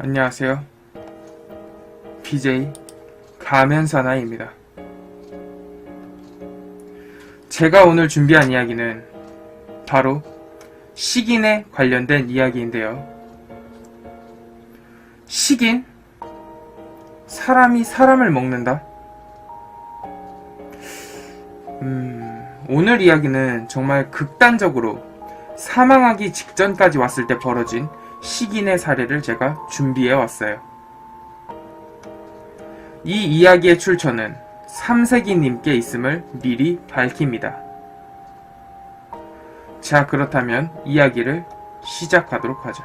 안녕하세요. BJ 가면사나이입니다. 제가 오늘 준비한 이야기는 바로 식인에 관련된 이야기인데요. 식인? 사람이 사람을 먹는다? 오늘 이야기는 정말 극단적으로 사망하기 직전까지 왔을 때 벌어진 식인의 사례를 제가 준비해 왔어요. 이 이야기의 출처는 3세기님께 있음을 미리 밝힙니다. 자, 그렇다면 이야기를 시작하도록 하죠.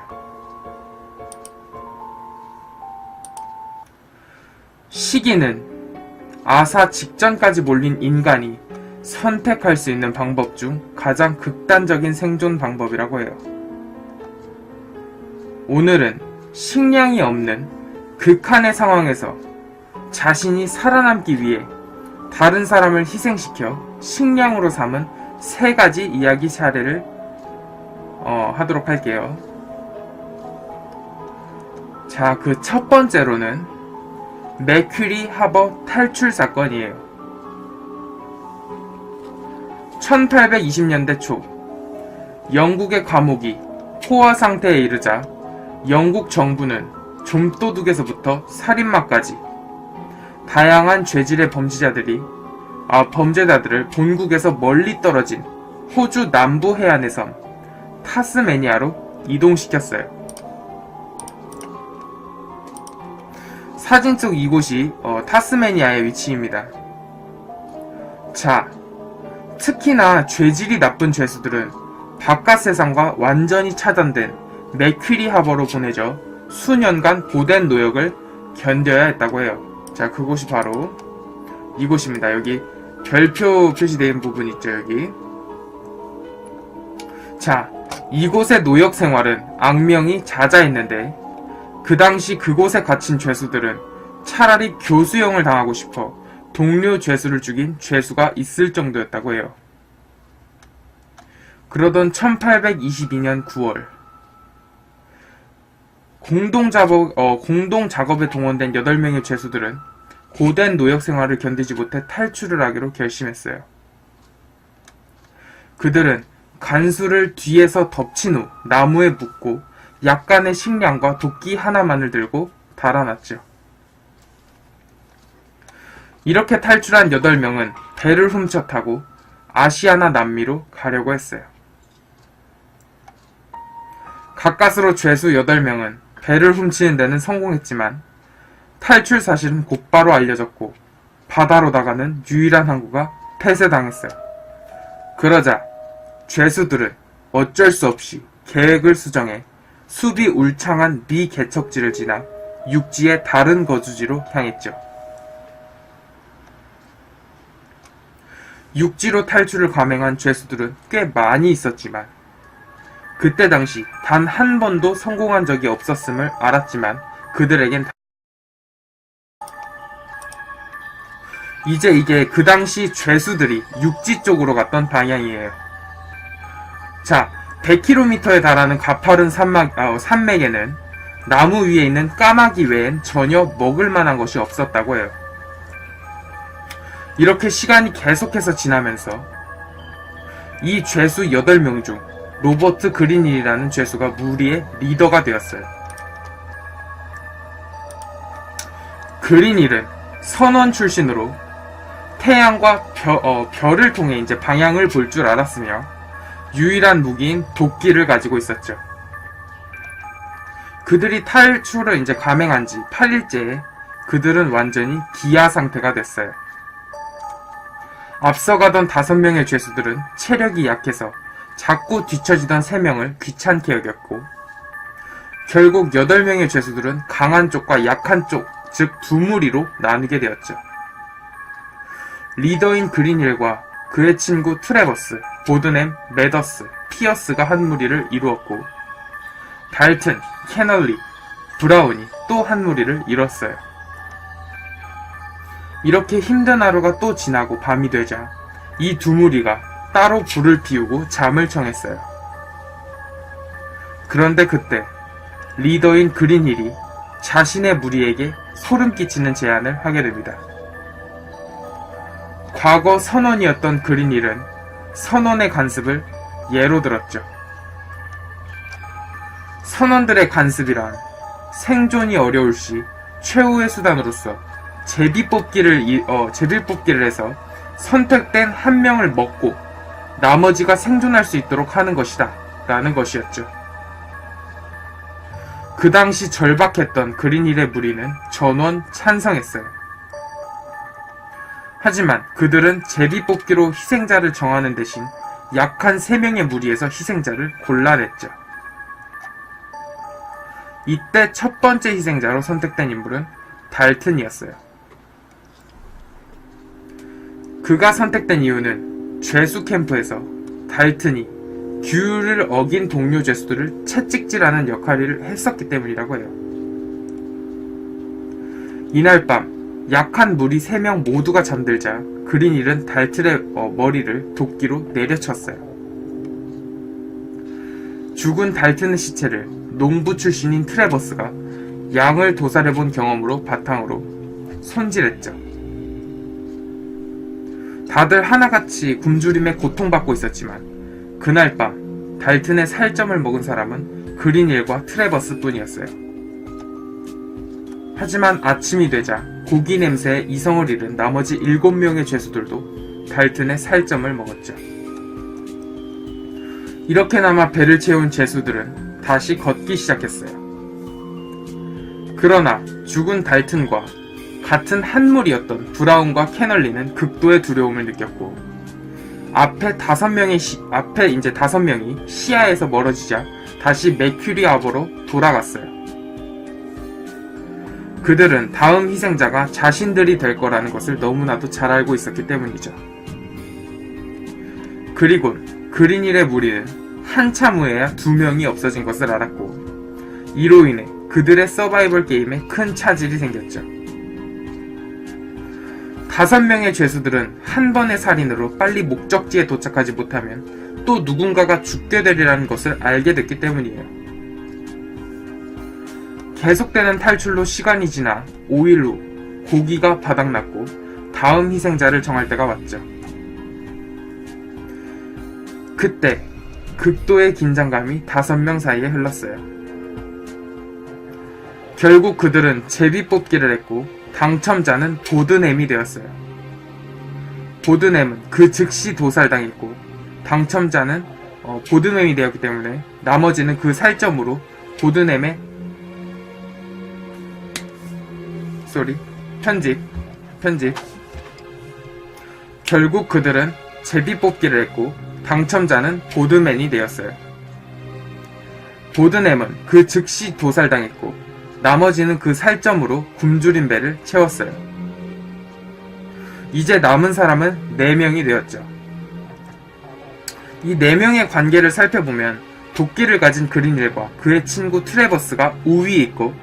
식인은 아사 직전까지 몰린 인간이 선택할 수 있는 방법 중 가장 극단적인 생존 방법이라고 해요. 오늘은 식량이 없는 극한의 상황에서 자신이 살아남기 위해 다른 사람을 희생시켜 식량으로 삼은 3가지 이야기 사례를 하도록 할게요. 자, 그 첫 번째로는 메큐리 하버 탈출 사건이에요. 1820년대 초 영국의 감옥이 포화 상태에 이르자 영국 정부는 좀도둑에서부터 살인마까지 다양한 죄질의 범죄자들을 본국에서 멀리 떨어진 호주 남부 해안의 섬 타스메니아로 이동시켰어요. 사진 속 이곳이 타스메니아의 위치입니다. 자, 특히나 죄질이 나쁜 죄수들은 바깥 세상과 완전히 차단된 메큐리 하버로 보내져 수년간 고된 노역을 견뎌야 했다고 해요. 자, 그곳이 바로 이곳입니다. 여기 별표 표시된 부분 있죠, 여기. 자, 이곳의 노역 생활은 악명이 자자했는데 그 당시 그곳에 갇힌 죄수들은 차라리 교수형을 당하고 싶어 동료 죄수를 죽인 죄수가 있을 정도였다고 해요. 그러던 1822년 9월 공동 작업에 동원된 8명의 죄수들은 고된 노역 생활을 견디지 못해 탈출을 하기로 결심했어요. 그들은 간수를 뒤에서 덮친 후 나무에 묶고 약간의 식량과 도끼 하나만을 들고 달아났죠. 이렇게 탈출한 8명은 배를 훔쳐 타고 아시아나 남미로 가려고 했어요. 가까스로 죄수 8명은 배를 훔치는 데는 성공했지만 탈출 사실은 곧바로 알려졌고 바다로 나가는 유일한 항구가 폐쇄당했어요. 그러자 죄수들은 어쩔 수 없이 계획을 수정해 숲이 울창한 미개척지를 지나 육지의 다른 거주지로 향했죠. 육지로 탈출을 감행한 죄수들은 꽤 많이 있었지만 그때 당시 단 한 번도 성공한 적이 없었음을 알았지만 그들에겐 이제 이게 그 당시 죄수들이 육지 쪽으로 갔던 방향이에요. 자, 100km에 달하는 가파른 산맥에는 나무 위에 있는 까마귀 외엔 전혀 먹을 만한 것이 없었다고 해요. 이렇게 시간이 계속해서 지나면서 이 죄수 8명 중 로버트 그린힐이라는 죄수가 무리의 리더가 되었어요. 그린힐은 선원 출신으로 태양과 별을 통해 이제 방향을 볼 줄 알았으며 유일한 무기인 도끼를 가지고 있었죠. 그들이 탈출을 이제 감행한 지 8일째에 그들은 완전히 기아 상태가 됐어요. 앞서가던 5명의 죄수들은 체력이 약해서 자꾸 뒤처지던 3명을 귀찮게 여겼고 결국 8명의 죄수들은 강한 쪽과 약한 쪽, 즉 두 무리로 나누게 되었죠. 리더인 그린힐과 그의 친구 트래버스, 보드넴, 매더스, 피어스가 한 무리를 이루었고 달튼, 캐널리, 브라운이 또 한 무리를 이뤘어요. 이렇게 힘든 하루가 또 지나고 밤이 되자 이 두 무리가 따로 불을 피우고 잠을 청했어요. 그런데 그때 리더인 그린힐이 자신의 무리에게 소름 끼치는 제안을 하게 됩니다. 과거 선원이었던 그린힐은 선원의 관습을 예로 들었죠. 선원들의 관습이란 생존이 어려울 시 최후의 수단으로서 제비뽑기를 해서 선택된 한 명을 먹고 나머지가 생존할 수 있도록 하는 것이다 라는 것이었죠. 그 당시 절박했던 그린힐의 무리는 전원 찬성했어요. 하지만 그들은 제비뽑기로 희생자를 정하는 대신 약한 3명의 무리에서 희생자를 골라냈죠. 이때 첫 번째 희생자로 선택된 인물은 달튼이었어요. 그가 선택된 이유는 죄수 캠프에서 달튼이 규율을 어긴 동료 죄수들을 채찍질하는 역할을 했었기 때문이라고 해요. 이날 밤 약한 무리 3명 모두가 잠들자 그린힐은 달튼의 머리를 도끼로 내려쳤어요. 죽은 달튼의 시체를 농부 출신인 트래버스가 양을 도살해본 경험으로 바탕으로 손질했죠. 다들 하나같이 굶주림에 고통받고 있었지만 그날 밤 달튼의 살점을 먹은 사람은 그린힐과 트래버스 뿐이었어요. 하지만 아침이 되자 고기 냄새에 이성을 잃은 나머지 7명의 죄수들도 달튼의 살점을 먹었죠. 이렇게나마 배를 채운 죄수들은 다시 걷기 시작했어요. 그러나 죽은 달튼과 같은 한 무리였던 브라운과 캐널리는 극도의 두려움을 느꼈고 앞에 5명이 시야에서 멀어지자 다시 메큐리 아버로 돌아갔어요. 그들은 다음 희생자가 자신들이 될 거라는 것을 너무나도 잘 알고 있었기 때문이죠. 그리고 그린힐의 무리는 한참 후에야 2명이 없어진 것을 알았고 이로 인해 그들의 서바이벌 게임에 큰 차질이 생겼죠. 5명의 죄수들은 한 번의 살인으로 빨리 목적지에 도착하지 못하면 또 누군가가 죽게 되리라는 것을 알게 됐기 때문이에요. 계속되는 탈출로 시간이 지나 5일 후 고기가 바닥났고 다음 희생자를 정할 때가 왔죠. 그때 극도의 긴장감이 5명 사이에 흘렀어요. 결국 그들은 제비뽑기를 했고 당첨자는 보드넴이 되었어요. 보드넴은 그 즉시 도살당했고 당첨자는 보드넴이 되었기 때문에 나머지는 그 살점으로 보드넴의 편집 결국 그들은 제비뽑기를 했고 당첨자는 보드맨이 되었어요. 보드넴은 그 즉시 도살당했고 나머지는 그 살점으로 굶주린 배를 채웠어요. 이제 남은 사람은 4명이 되었죠. 이 4명의 관계를 살펴보면 도끼를 가진 그린힐과 그의 친구 트래버스가 우위에 있고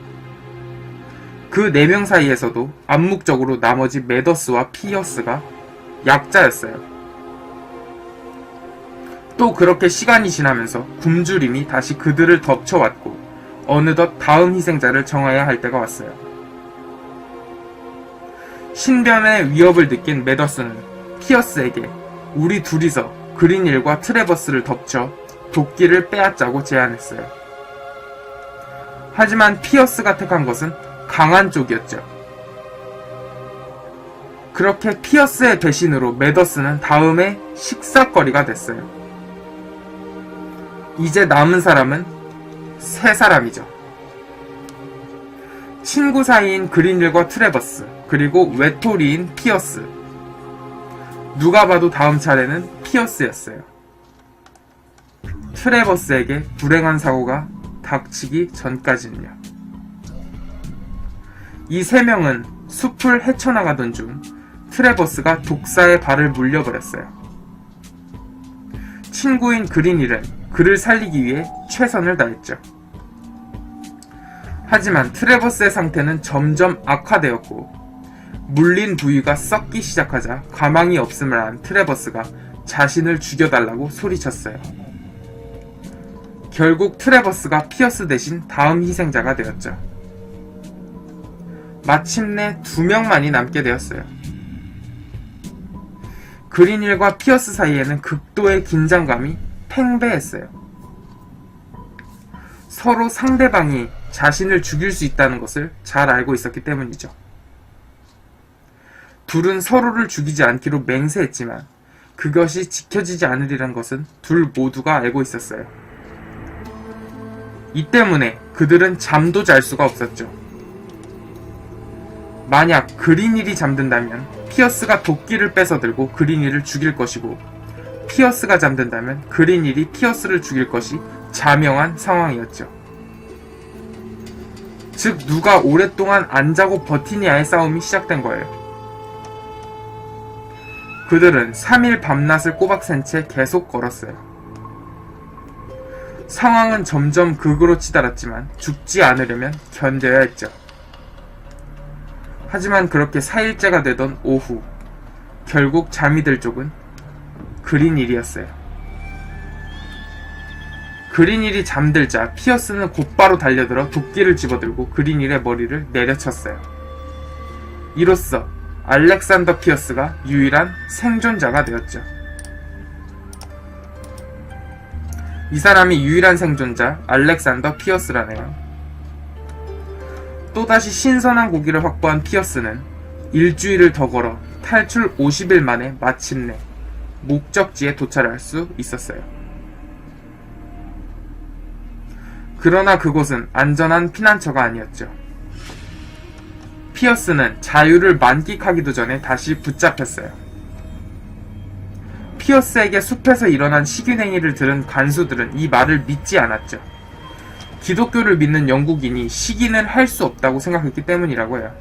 그 4명 사이에서도 암묵적으로 나머지 매더스와 피어스가 약자였어요. 또 그렇게 시간이 지나면서 굶주림이 다시 그들을 덮쳐왔고 어느덧 다음 희생자를 정해야 할 때가 왔어요. 신변의 위협을 느낀 매더스는 피어스에게 우리 둘이서 그린힐과 트래버스를 덮쳐 도끼를 빼앗자고 제안했어요. 하지만 피어스가 택한 것은 강한 쪽이었죠. 그렇게 피어스의 배신으로 매더스는 다음에 식사거리가 됐어요. 이제 남은 사람은 3사람이죠. 친구 사이인 그린힐과 트래버스, 그리고 외톨이인 피어스. 누가 봐도 다음 차례는 피어스였어요. 트래버스에게 불행한 사고가 닥치기 전까지는요. 이 3명은 숲을 헤쳐나가던 중 트래버스가 독사의 발을 물려버렸어요. 친구인 그린힐은 그를 살리기 위해 최선을 다했죠. 하지만 트래버스의 상태는 점점 악화되었고 물린 부위가 썩기 시작하자 가망이 없음을 안 트래버스가 자신을 죽여달라고 소리쳤어요. 결국 트래버스가 피어스 대신 다음 희생자가 되었죠. 마침내 2명만이 남게 되었어요. 그린힐과 피어스 사이에는 극도의 긴장감이 팽배했어요. 서로 상대방이 자신을 죽일 수 있다는 것을 잘 알고 있었기 때문이죠. 둘은 서로를 죽이지 않기로 맹세했지만 그것이 지켜지지 않으리란 것은 둘 모두가 알고 있었어요. 이 때문에 그들은 잠도 잘 수가 없었죠. 만약 그린힐이 잠든다면 피어스가 도끼를 뺏어들고 그린힐을 죽일 것이고, 피어스가 잠든다면 그린힐이 피어스를 죽일 것이 자명한 상황이었죠. 즉 누가 오랫동안 안 자고 버티냐의 싸움이 시작된 거예요. 그들은 3일 밤낮을 꼬박 센 채 계속 걸었어요. 상황은 점점 극으로 치달았지만 죽지 않으려면 견뎌야 했죠. 하지만 그렇게 4일째가 되던 오후, 결국 잠이 들 쪽은 그린힐이었어요. 그린힐이 잠들자 피어스는 곧바로 달려들어 도끼를 집어들고 그린힐의 머리를 내려쳤어요. 이로써 알렉산더 피어스가 유일한 생존자가 되었죠. 이 사람이 유일한 생존자 알렉산더 피어스라네요. 또다시 신선한 고기를 확보한 피어스는 일주일을 더 걸어 탈출 50일 만에 마침내 목적지에 도착할 수 있었어요. 그러나 그곳은 안전한 피난처가 아니었죠. 피어스는 자유를 만끽하기도 전에 다시 붙잡혔어요. 피어스에게 숲에서 일어난 식인행위를 들은 간수들은 이 말을 믿지 않았죠. 기독교를 믿는 영국인이 식인을 할 수 없다고 생각했기 때문이라고 해요.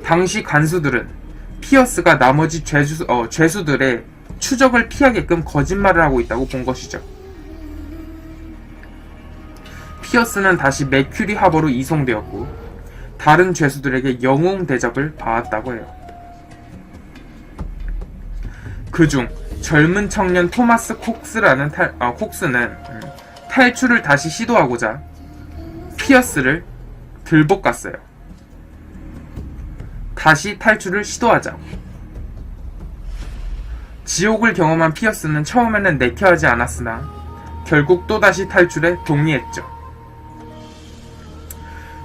당시 간수들은 피어스가 나머지 죄수들의 추적을 피하게끔 거짓말을 하고 있다고 본 것이죠. 피어스는 다시 메큐리 하버로 이송되었고 다른 죄수들에게 영웅 대접을 받았다고 해요. 그중 젊은 청년 토마스 콕스는 탈출을 다시 시도하고자 피어스를 들볶았어요. 다시 탈출을 시도하자. 지옥을 경험한 피어스는 처음에는 내켜하지 않았으나 결국 또다시 탈출에 동의했죠.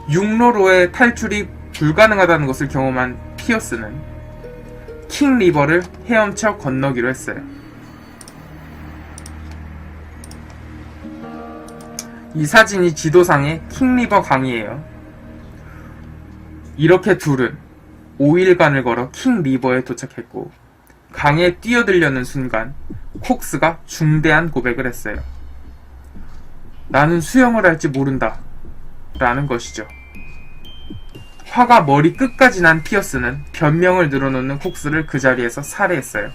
육로로의 탈출이 불가능하다는 것을 경험한 피어스는 킹 리버를 헤엄쳐 건너기로 했어요. 이 사진이 지도상의 킹 리버 강이에요. 이렇게 둘은 5일간을 걸어 킹 리버에 도착했고 강에 뛰어들려는 순간 콕스가 중대한 고백을 했어요. 나는 수영을 할지 모른다 라는 것이죠. 화가 머리 끝까지 난 피어스는 변명을 늘어놓는 콕스를 그 자리에서 살해했어요.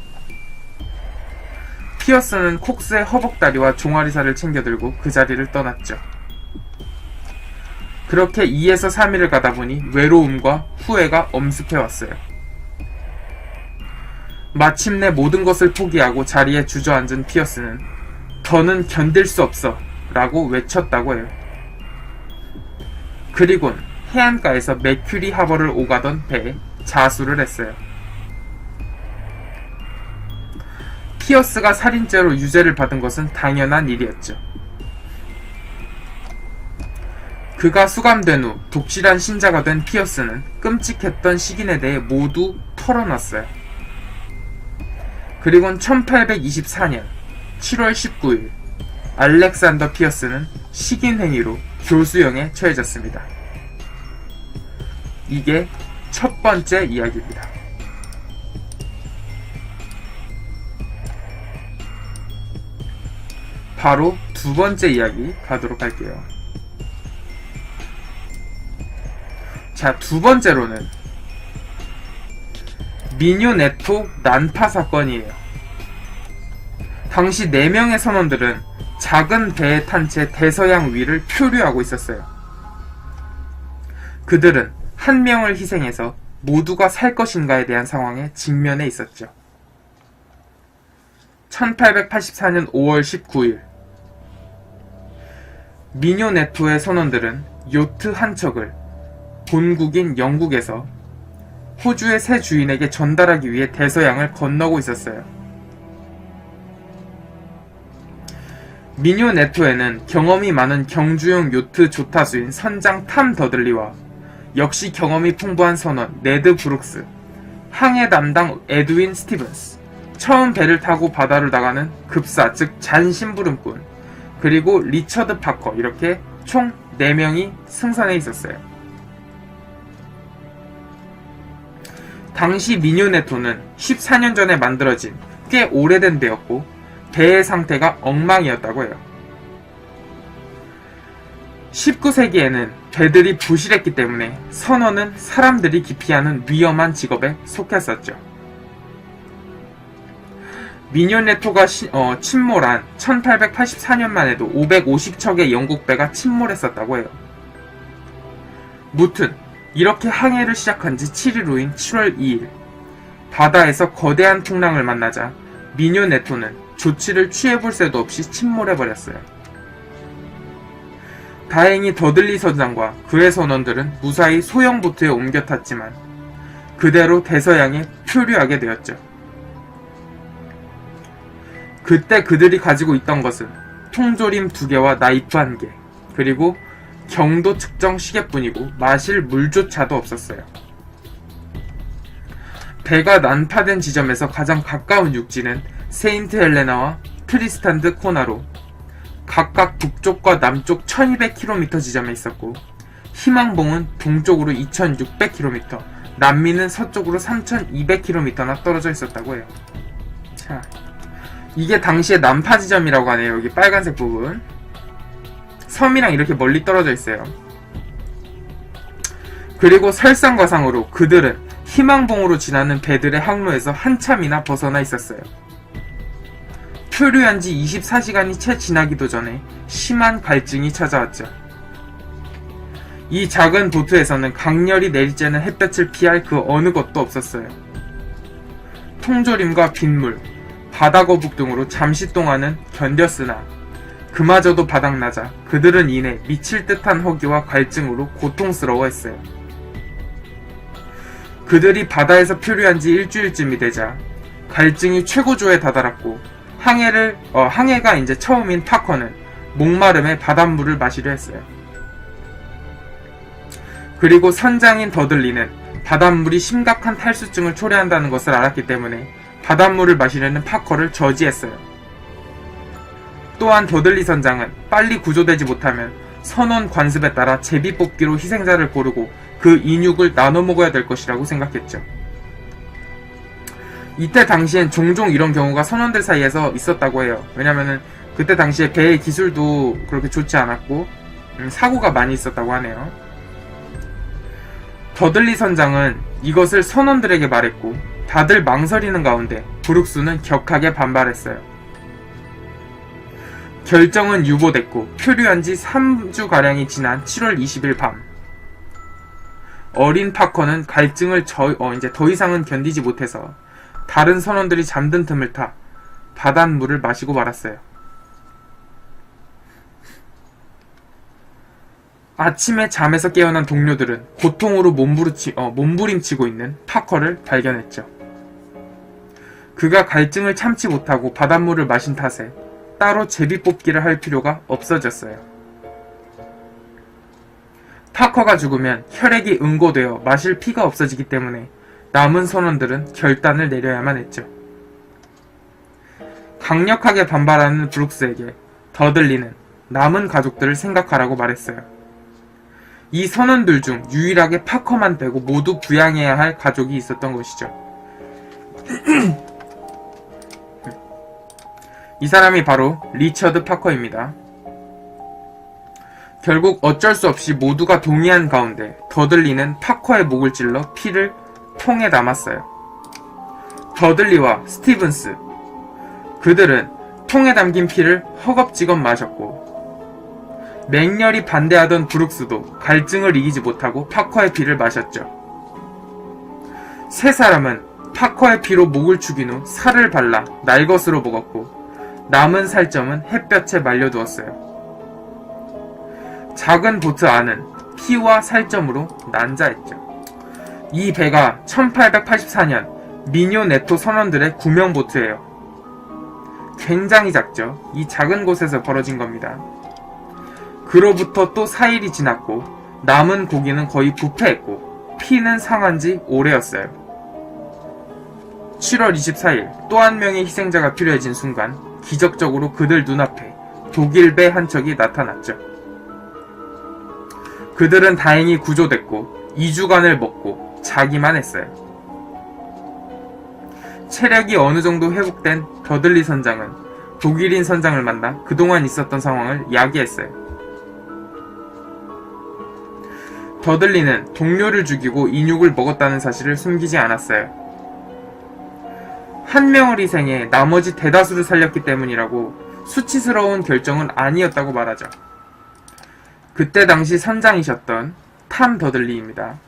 피어스는 콕스의 허벅다리와 종아리살을 챙겨들고 그 자리를 떠났죠. 그렇게 2에서 3일을 가다 보니 외로움과 후회가 엄습해왔어요. 마침내 모든 것을 포기하고 자리에 주저앉은 피어스는 더는 견딜 수 없어 라고 외쳤다고 해요. 그리곤 해안가에서 메큐리 하버를 오가던 배에 자수를 했어요. 피어스가 살인죄로 유죄를 받은 것은 당연한 일이었죠. 그가 수감된 후 독실한 신자가 된 피어스는 끔찍했던 식인에 대해 모두 털어놨어요. 그리곤 1824년 7월 19일 알렉산더 피어스는 식인 행위로 교수형에 처해졌습니다. 이게 첫 번째 이야기입니다. 바로 두 번째 이야기 가도록 할게요. 자, 두 번째로는 미뇨네토 난파 사건이에요. 당시 4명의 선원들은 작은 배에 탄 채 대서양 위를 표류하고 있었어요. 그들은 한 명을 희생해서 모두가 살 것인가에 대한 상황에 직면해 있었죠. 1884년 5월 19일 미뇨네토의 선원들은 요트 한 척을 본국인 영국에서 호주의 새 주인에게 전달하기 위해 대서양을 건너고 있었어요. 미뉴 네토에는 경험이 많은 경주용 요트 조타수인 선장 탐 더들리와 역시 경험이 풍부한 선원 네드 브룩스, 항해 담당 에드윈 스티븐스, 처음 배를 타고 바다로 나가는 급사 즉 잔심부름꾼, 그리고 리처드 파커, 이렇게 총 4명이 승선해 있었어요. 당시 미뉴 네토는 14년 전에 만들어진 꽤 오래된 배였고 배의 상태가 엉망이었다고 해요. 19세기에는 배들이 부실했기 때문에 선원은 사람들이 기피하는 위험한 직업에 속했었죠. 미뉴 네토가 침몰한 1884년만 해도 550척의 영국 배가 침몰했었다고 해요. 무튼 이렇게 항해를 시작한 지 7일 후인 7월 2일 바다에서 거대한 풍랑을 만나자 미뉴 네토는 조치를 취해볼 새도 없이 침몰해버렸어요. 다행히 더들리 선장과 그의 선원들은 무사히 소형 보트에 옮겨 탔지만 그대로 대서양에 표류하게 되었죠. 그때 그들이 가지고 있던 것은 통조림 2개와 나이프 1개, 그리고 경도 측정 시계뿐이고 마실 물조차도 없었어요. 배가 난파된 지점에서 가장 가까운 육지는 세인트 헬레나와 트리스탄드 코나로 각각 북쪽과 남쪽 1200km 지점에 있었고, 희망봉은 동쪽으로 2600km, 남미는 서쪽으로 3200km나 떨어져 있었다고 해요. 자, 이게 당시의 난파 지점이라고 하네요. 여기 빨간색 부분. 섬이랑 이렇게 멀리 떨어져 있어요. 그리고 설상가상으로 그들은 희망봉으로 지나는 배들의 항로에서 한참이나 벗어나 있었어요. 표류한 지 24시간이 채 지나기도 전에 심한 갈증이 찾아왔죠. 이 작은 보트에서는 강렬히 내리쬐는 햇볕을 피할 그 어느 것도 없었어요. 통조림과 빗물, 바다거북 등으로 잠시 동안은 견뎠으나 그마저도 바닥나자 그들은 이내 미칠 듯한 허기와 갈증으로 고통스러워했어요. 그들이 바다에서 표류한 지 일주일쯤이 되자 갈증이 최고조에 다다랐고 항해가 이제 처음인 파커는 목마름에 바닷물을 마시려 했어요. 그리고 선장인 더들리는 바닷물이 심각한 탈수증을 초래한다는 것을 알았기 때문에 바닷물을 마시려는 파커를 저지했어요. 또한 더들리 선장은 빨리 구조되지 못하면 선원 관습에 따라 제비뽑기로 희생자를 고르고 그 인육을 나눠 먹어야 될 것이라고 생각했죠. 이때 당시엔 종종 이런 경우가 선원들 사이에서 있었다고 해요. 왜냐면은 그때 당시에 배의 기술도 그렇게 좋지 않았고 사고가 많이 있었다고 하네요. 더들리 선장은 이것을 선원들에게 말했고 다들 망설이는 가운데 브룩스는 격하게 반발했어요. 결정은 유보됐고 표류한 지 3주가량이 지난 7월 20일 밤 어린 파커는 갈증을 이제 더 이상은 견디지 못해서 다른 선원들이 잠든 틈을 타 바닷물을 마시고 말았어요. 아침에 잠에서 깨어난 동료들은 고통으로 몸부림치고 있는 파커를 발견했죠. 그가 갈증을 참지 못하고 바닷물을 마신 탓에 따로 제비뽑기를 할 필요가 없어졌어요. 파커가 죽으면 혈액이 응고되어 마실 피가 없어지기 때문에 남은 선원들은 결단을 내려야만 했죠. 강력하게 반발하는 브룩스에게 더들리는 남은 가족들을 생각하라고 말했어요. 이 선원들 중 유일하게 파커만 빼고 모두 부양해야 할 가족이 있었던 것이죠. 이 사람이 바로 리처드 파커입니다. 결국 어쩔 수 없이 모두가 동의한 가운데 더들리는 파커의 목을 찔러 피를 통에 담았어요. 더들리와 스티븐스, 그들은 통에 담긴 피를 허겁지겁 마셨고 맹렬히 반대하던 브룩스도 갈증을 이기지 못하고 파커의 피를 마셨죠. 세 사람은 파커의 피로 목을 죽인 후 살을 발라 날것으로 먹었고 남은 살점은 햇볕에 말려두었어요. 작은 보트 안은 피와 살점으로 난자했죠. 이 배가 1884년 미뇨 네토 선원들의 구명보트예요. 굉장히 작죠. 이 작은 곳에서 벌어진 겁니다. 그로부터 또 4일이 지났고 남은 고기는 거의 부패했고 피는 상한 지 오래였어요. 7월 24일 또 한 명의 희생자가 필요해진 순간 기적적으로 그들 눈앞에 독일 배 한 척이 나타났죠. 그들은 다행히 구조됐고 2주간을 먹고 자기만 했어요. 체력이 어느 정도 회복된 더들리 선장은 독일인 선장을 만나 그동안 있었던 상황을 이야기했어요. 더들리는 동료를 죽이고 인육을 먹었다는 사실을 숨기지 않았어요. 한 명을 희생해 나머지 대다수를 살렸기 때문이라고 수치스러운 결정은 아니었다고 말하죠. 그때 당시 선장이셨던 탐 더들리입니다.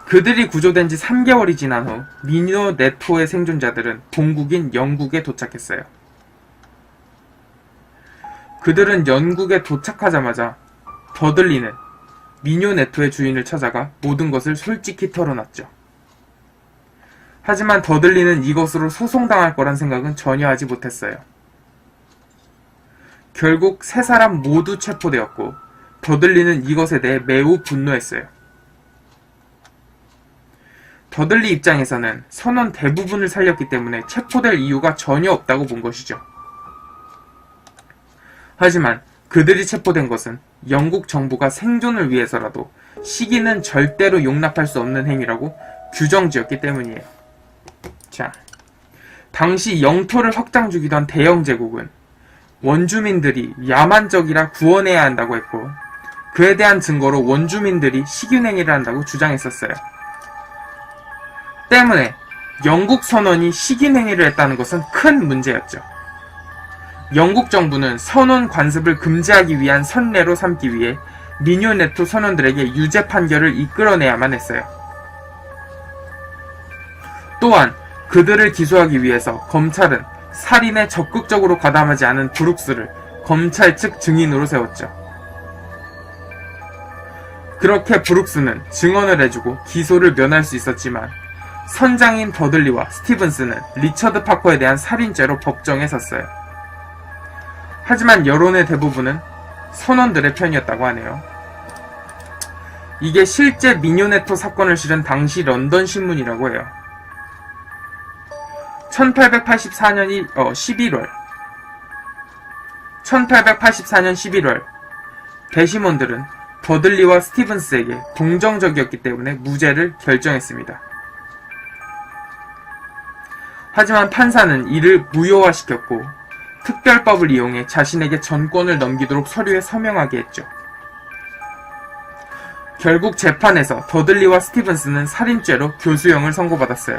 그들이 구조된 지 3개월이 지난 후 미뇨 네토의 생존자들은 본국인 영국에 도착했어요. 그들은 영국에 도착하자마자 더들리는 미뇨 네토의 주인을 찾아가 모든 것을 솔직히 털어놨죠. 하지만 더들리는 이것으로 소송당할 거란 생각은 전혀 하지 못했어요. 결국 세 사람 모두 체포되었고 더들리는 이것에 대해 매우 분노했어요. 더들리 입장에서는 선원 대부분을 살렸기 때문에 체포될 이유가 전혀 없다고 본 것이죠. 하지만 그들이 체포된 것은 영국 정부가 생존을 위해서라도 시기는 절대로 용납할 수 없는 행위라고 규정지었기 때문이에요. 자, 당시 영토를 확장 중이던 대영 제국은 원주민들이 야만적이라 구원해야 한다고 했고 그에 대한 증거로 원주민들이 식윤행위를 한다고 주장했었어요. 때문에 영국 선원이 식인행위를 했다는 것은 큰 문제였죠. 영국 정부는 선원 관습을 금지하기 위한 선례로 삼기 위해 미뇨 네토 선원들에게 유죄 판결을 이끌어내야만 했어요. 또한 그들을 기소하기 위해서 검찰은 살인에 적극적으로 가담하지 않은 브룩스를 검찰 측 증인으로 세웠죠. 그렇게 브룩스는 증언을 해주고 기소를 면할 수 있었지만 선장인 더들리와 스티븐스는 리처드 파커에 대한 살인죄로 법정에 섰어요. 하지만 여론의 대부분은 선원들의 편이었다고 하네요. 이게 실제 미뇨 네토 사건을 실은 당시 런던 신문이라고 해요. 1884년 11월 배심원들은 더들리와 스티븐스에게 동정적이었기 때문에 무죄를 결정했습니다. 하지만 판사는 이를 무효화시켰고 특별법을 이용해 자신에게 전권을 넘기도록 서류에 서명하게 했죠. 결국 재판에서 더들리와 스티븐스는 살인죄로 교수형을 선고받았어요.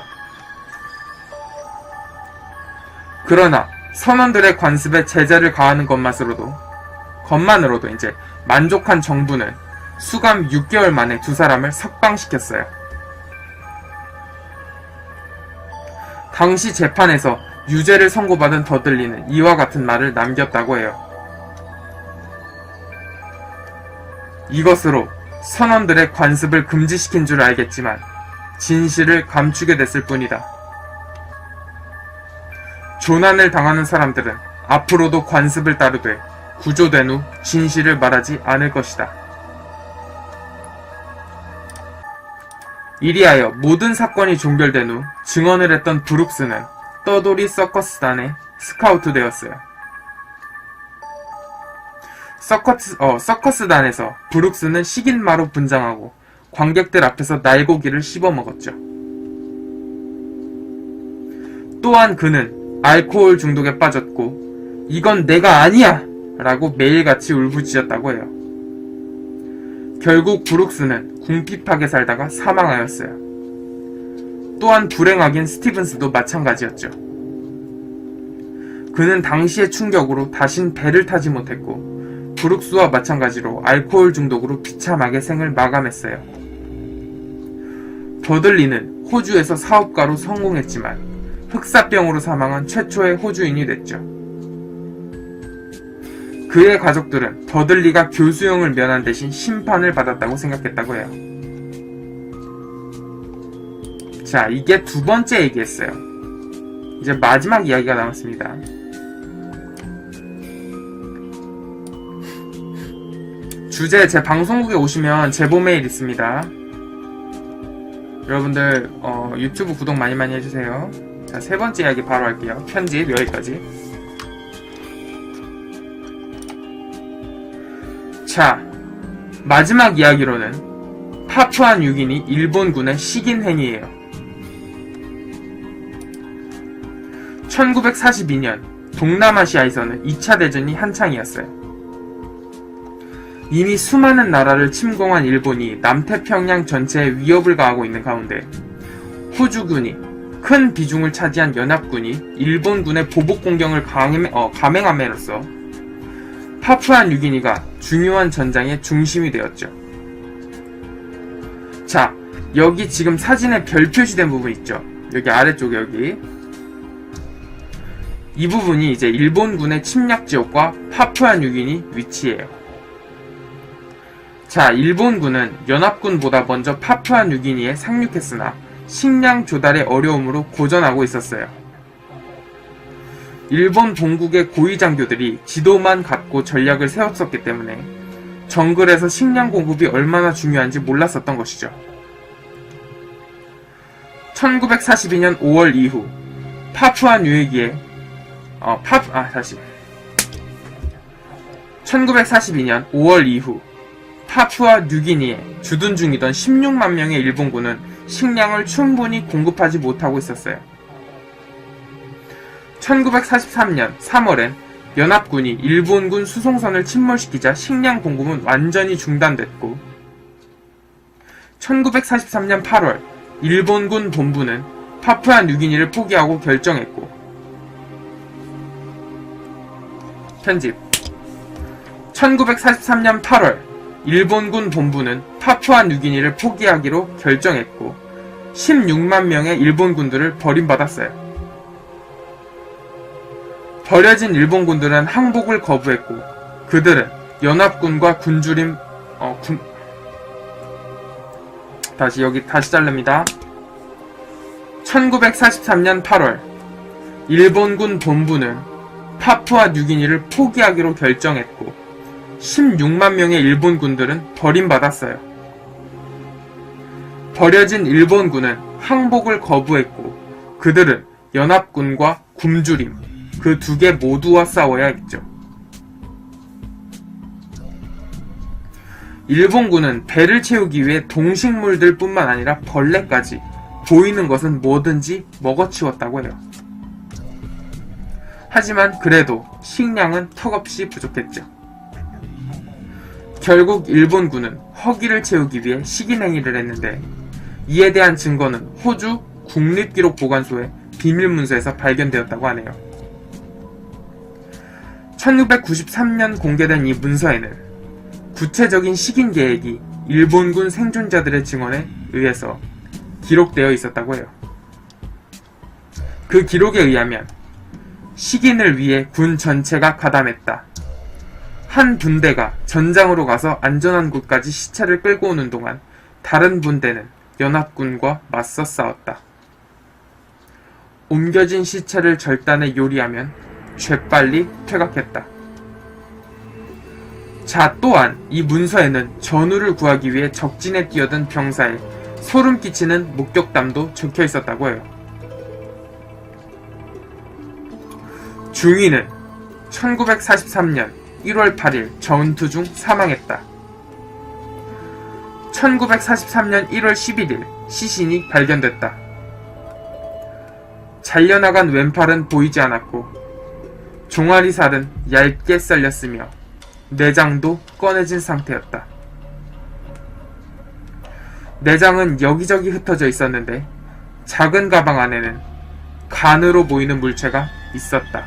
그러나 선원들의 관습에 제재를 가하는 것만으로도 이제 만족한 정부는 수감 6개월 만에 두 사람을 석방시켰어요. 당시 재판에서 유죄를 선고받은 더들리는 이와 같은 말을 남겼다고 해요. 이것으로 선원들의 관습을 금지시킨 줄 알겠지만 진실을 감추게 됐을 뿐이다. 조난을 당하는 사람들은 앞으로도 관습을 따르되 구조된 후 진실을 말하지 않을 것이다. 이리하여 모든 사건이 종결된 후 증언을 했던 브룩스는 떠돌이 서커스단에 스카우트 되었어요. 서커스단에서 브룩스는 식인마로 분장하고 관객들 앞에서 날고기를 씹어먹었죠. 또한 그는 알코올 중독에 빠졌고 이건 내가 아니야! 라고 매일같이 울부짖었다고 해요. 결국 브룩스는 궁핍하게 살다가 사망하였어요. 또한 불행하긴 스티븐스도 마찬가지였죠. 그는 당시의 충격으로 다신 배를 타지 못했고 브룩스와 마찬가지로 알코올 중독으로 비참하게 생을 마감했어요. 더들리는 호주에서 사업가로 성공했지만 흑사병으로 사망한 최초의 호주인이 됐죠. 그의 가족들은 더들리가 교수형을 면한 대신 심판을 받았다고 생각했다고 해요. 자, 이게 두 번째 얘기였어요. 이제 마지막 이야기가 남았습니다. 주제, 제 방송국에 오시면 제보 메일 있습니다. 여러분들 유튜브 구독 많이 해주세요. 자, 세 번째 이야기 바로 할게요. 편집 여기까지. 자, 마지막 이야기로는 파푸아뉴기니 일본군의 식인 행위예요. 1942년 동남아시아에서는 2차 대전이 한창이었어요. 이미 수많은 나라를 침공한 일본이 남태평양 전체에 위협을 가하고 있는 가운데 호주군이 큰 비중을 차지한 연합군이 일본군의 보복 공격을 감행함으로써 파푸아뉴기니가 중요한 전장의 중심이 되었죠. 자, 여기 지금 사진에 별 표시된 부분 있죠? 여기 아래쪽에 여기. 이 부분이 이제 일본군의 침략 지역과 파푸아뉴기니 위치예요. 자, 일본군은 연합군보다 먼저 파푸아뉴기니에 상륙했으나 식량 조달의 어려움으로 고전하고 있었어요. 일본 본국의 고위 장교들이 지도만 갖고 전략을 세웠었기 때문에 정글에서 식량 공급이 얼마나 중요한지 몰랐었던 것이죠. 1942년 5월 이후 파푸아뉴기니에 1942년 5월 이후 파푸아뉴기니에 주둔 중이던 16만 명의 일본군은 식량을 충분히 공급하지 못하고 있었어요. 1943년 3월엔 연합군이 일본군 수송선을 침몰시키자 식량 공급은 완전히 중단됐고 1943년 8월 일본군 본부는 파푸아뉴기니를 포기하고 결정했고 편집 1943년 8월 일본군 본부는 파푸아뉴기니를 포기하기로 결정했고 16만 명의 일본군들을 버림받았어요. 버려진 일본군들은 항복을 거부했고 그들은 연합군과 굶주림 다시 자릅니다. 1943년 8월 일본군 본부는 파푸아뉴기니를 포기하기로 결정했고 16만 명의 일본군들은 버림받았어요. 버려진 일본군은 항복을 거부했고 그들은 연합군과 굶주림 그 두 개 모두와 싸워야 했죠. 일본군은 배를 채우기 위해 동식물들 뿐만 아니라 벌레까지 보이는 것은 뭐든지 먹어치웠다고 해요. 하지만 그래도 식량은 턱없이 부족했죠. 결국 일본군은 허기를 채우기 위해 식인행위를 했는데 이에 대한 증거는 호주 국립기록보관소의 비밀문서에서 발견되었다고 하네요. 1993년 공개된 이 문서에는 구체적인 식인 계획이 일본군 생존자들의 증언에 의해서 기록되어 있었다고 해요. 그 기록에 의하면 식인을 위해 군 전체가 가담했다. 한 분대가 전장으로 가서 안전한 곳까지 시체를 끌고 오는 동안 다른 분대는 연합군과 맞서 싸웠다. 옮겨진 시체를 절단해 요리하면 재빨리 퇴각했다. 자, 또한 이 문서에는 전우를 구하기 위해 적진에 뛰어든 병사의 소름 끼치는 목격담도 적혀 있었다고 해요. 중위는 1943년 1월 8일 전투 중 사망했다. 1943년 1월 11일 시신이 발견됐다. 잘려나간 왼팔은 보이지 않았고 종아리살은 얇게 썰렸으며 내장도 꺼내진 상태였다. 내장은 여기저기 흩어져 있었는데 작은 가방 안에는 간으로 보이는 물체가 있었다.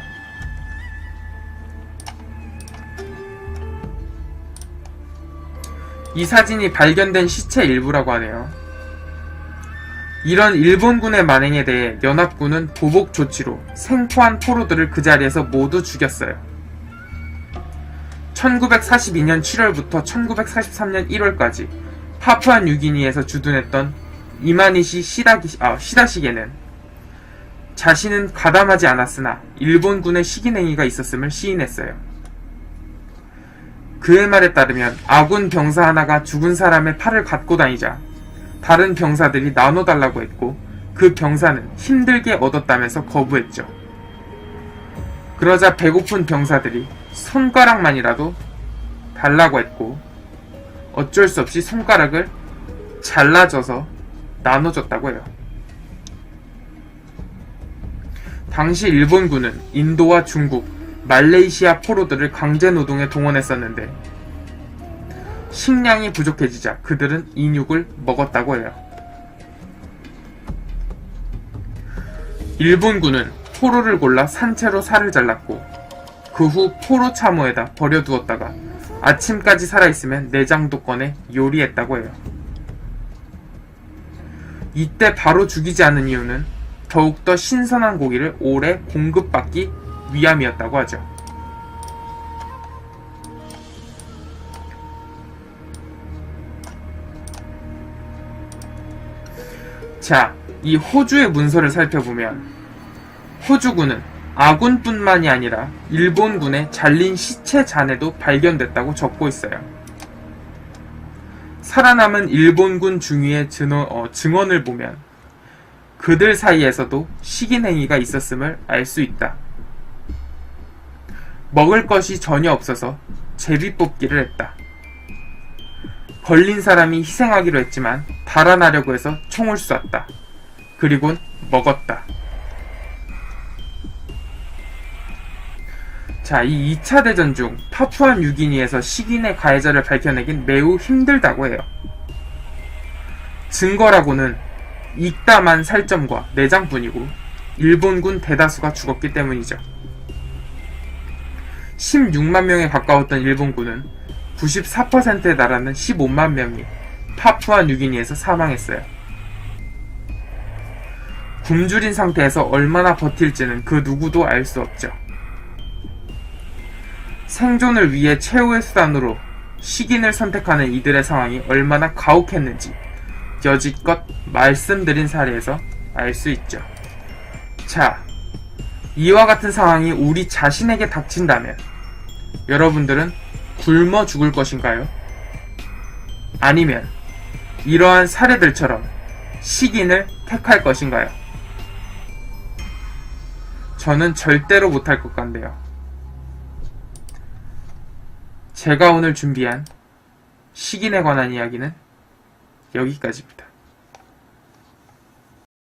이 사진이 발견된 시체 일부라고 하네요. 이런 일본군의 만행에 대해 연합군은 보복 조치로 생포한 포로들을 그 자리에서 모두 죽였어요. 1942년 7월부터 1943년 1월까지 파푸아 뉴기니에서 주둔했던 이마니시 시다시게는 자신은 가담하지 않았으나 일본군의 식인행위가 있었음을 시인했어요. 그의 말에 따르면 아군 병사 하나가 죽은 사람의 팔을 갖고 다니자 다른 병사들이 나눠달라고 했고 그 병사는 힘들게 얻었다면서 거부했죠. 그러자 배고픈 병사들이 손가락만이라도 달라고 했고 어쩔 수 없이 손가락을 잘라줘서 나눠줬다고 해요. 당시 일본군은 인도와 중국, 말레이시아 포로들을 강제노동에 동원했었는데 식량이 부족해지자 그들은 인육을 먹었다고 해요. 일본군은 포로를 골라 산채로 살을 잘랐고 그 후 포로 참호에다 버려두었다가 아침까지 살아있으면 내장도 꺼내 요리했다고 해요. 이때 바로 죽이지 않은 이유는 더욱더 신선한 고기를 오래 공급받기 위함이었다고 하죠. 자, 이 호주의 문서를 살펴보면 호주군은 아군뿐만이 아니라 일본군의 잘린 시체 잔해도 발견됐다고 적고 있어요. 살아남은 일본군 중위의 증언을 보면 그들 사이에서도 식인행위가 있었음을 알 수 있다. 먹을 것이 전혀 없어서 제비뽑기를 했다. 걸린 사람이 희생하기로 했지만 달아나려고 해서 총을 쐈다. 그리곤 먹었다. 자, 이 2차 대전 중 파푸아 뉴기니에서 식인의 가해자를 밝혀내긴 매우 힘들다고 해요. 증거라고는 익담한 살점과 내장뿐이고 일본군 대다수가 죽었기 때문이죠. 16만 명에 가까웠던 일본군은 94%에 달하는 15만 명이 파푸아 뉴기니에서 사망했어요. 굶주린 상태에서 얼마나 버틸지는 그 누구도 알 수 없죠. 생존을 위해 최후의 수단으로 식인을 선택하는 이들의 상황이 얼마나 가혹했는지 여지껏 말씀드린 사례에서 알 수 있죠. 자, 이와 같은 상황이 우리 자신에게 닥친다면 여러분들은 굶어 죽을 것인가요? 아니면 이러한 사례들처럼 식인을 택할 것인가요? 저는 절대로 못할 것 같네요. 제가 오늘 준비한 식인에 관한 이야기는 여기까지입니다.